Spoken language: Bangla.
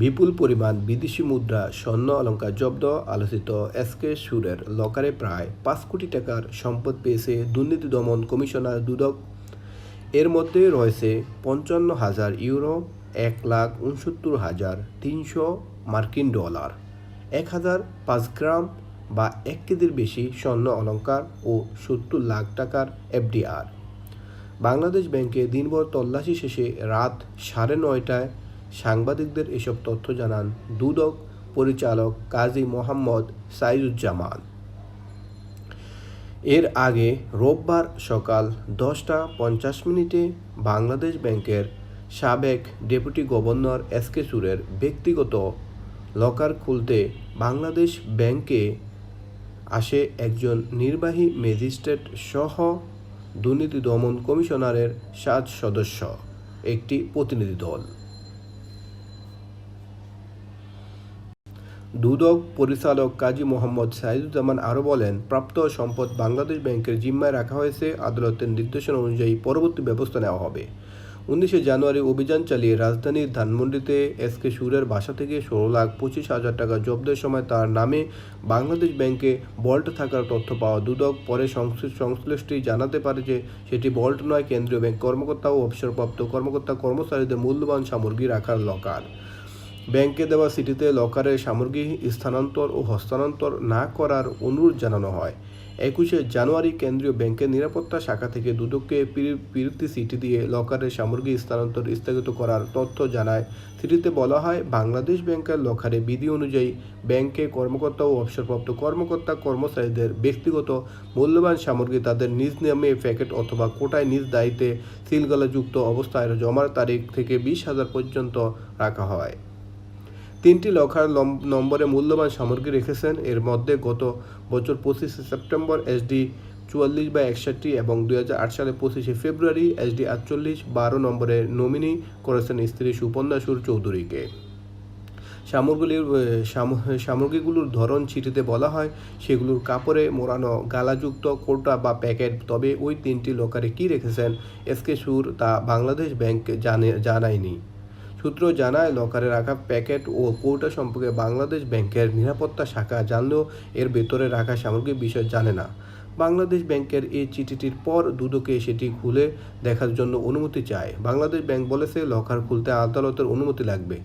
বিপুল পরিমাণ বিদেশি মুদ্রা, স্বর্ণ অলংকার জব্দ। আলোচিত এসকে সুরের লকারে প্রায় ৫ কোটি টাকার সম্পদ পেয়েছে দুর্নীতি দমন কমিশনার দুদক। এর মধ্যে রয়েছে ৫৫,০০০ ইউরো, ১,৬৯,৩০০ মার্কিন ডলার, ১,০০৫ গ্রাম বা ১ কেজির বেশি স্বর্ণ অলংকার ও ৭০ লাখ টাকার এফডিআর। বাংলাদেশ ব্যাংকে দিনভর তল্লাশি শেষে রাত ৯:৩০টায় সাংবাদিকদের এসব তথ্য জানান দুদক পরিচালক কাজী মোহাম্মদ সাইদুজ্জামান। এর আগে রোববার সকাল ১০টা ৫০ মিনিটে বাংলাদেশ ব্যাংকের সাবেক ডেপুটি গভর্নর এসকে সুরের ব্যক্তিগত লকার খুলতে বাংলাদেশ ব্যাংকে আসে একজন নির্বাহী ম্যাজিস্ট্রেট সহ দুর্নীতি দমন কমিশনারের ৭ সদস্য একটি প্রতিনিধি দল। দুদক পরিচালক কাজী মোহাম্মদ সাইদুজ্জামান আরও বলেন, প্রাপ্ত সম্পদ বাংলাদেশ ব্যাংকের জিম্মায় রাখা হয়েছে। আদালতের নির্দেশনা অনুযায়ী পরবর্তী ব্যবস্থা নেওয়া হবে। ১৯শে জানুয়ারি অভিযান চালিয়ে রাজধানীর ধানমন্ডিতে এসকে সুরের বাসা থেকে ১৬,২৫,০০০ টাকা জব্দের সময় তার নামে বাংলাদেশ ব্যাংকে বল্ট থাকার তথ্য পাওয়া দুদক পরে সংশ্লিষ্টটি জানাতে পারে যে সেটি বল্ট নয়, কেন্দ্রীয় ব্যাংক কর্মকর্তা ও অবসরপ্রাপ্ত কর্মচারীদের মূল্যবান সামগ্রী রাখার লকার। ব্যাংকে দেওয়া চিঠিতে লকারের সামগ্রী স্থানান্তর ও হস্তান্তর না করার অনুরোধ জানানো হয়। ২১শে জানুয়ারি কেন্দ্রীয় ব্যাংকের নিরাপত্তা শাখা থেকে দুদককে বিরতি চিঠি দিয়ে লকারের সামগ্রী স্থানান্তর স্থগিত করার তথ্য জানায়। চিঠিতে বলা হয়, বাংলাদেশ ব্যাংকের লকারে বিধি অনুযায়ী ব্যাংকে কর্মকর্তা ও অবসরপ্রাপ্ত কর্মচারীদের ব্যক্তিগত মূল্যবান সামগ্রী তাদের নিজ নামে প্যাকেট অথবা কোটায় নিজ দায়িত্বে সিলগালাযুক্ত অবস্থায় জমার তারিখ থেকে ২০,০০০ পর্যন্ত রাখা হয়। ৩টি লকার নম্বরে মূল্যবান সামগ্রী রেখেছেন। এর মধ্যে গত বছর ২৫শে সেপ্টেম্বর এসডি ৪৪/৬১ এবং ২০০৮ সালে ২৫শে ফেব্রুয়ারি এসডি ৪৮/১২ নম্বরে নমিনি করেছেন স্ত্রী সুপর্ণা সুর চৌধুরীকে। সামগ্রীগুলোর ধরন চিঠিতে বলা হয়, সেগুলোর কাপড়ে মোড়ানো গালাযুক্ত কৌটা বা প্যাকেট। তবে ওই ৩টি লকারে কী রেখেছেন এসকে সুর তা বাংলাদেশ ব্যাংক জানায়নি। সূত্র জানায়, লকারে রাখা প্যাকেট ও কৌটা সম্পর্কে বাংলাদেশ ব্যাংকের নিরাপত্তা শাখা জানলেও এর ভেতরে রাখা সামগ্রীর বিষয় জানে না। বাংলাদেশ ব্যাংকের এই চিঠিটির পর দুদকে সেটি খুলে দেখার জন্য অনুমতি চায়। বাংলাদেশ ব্যাংক বলেছে, লকার খুলতে আদালতের অনুমতি লাগবে।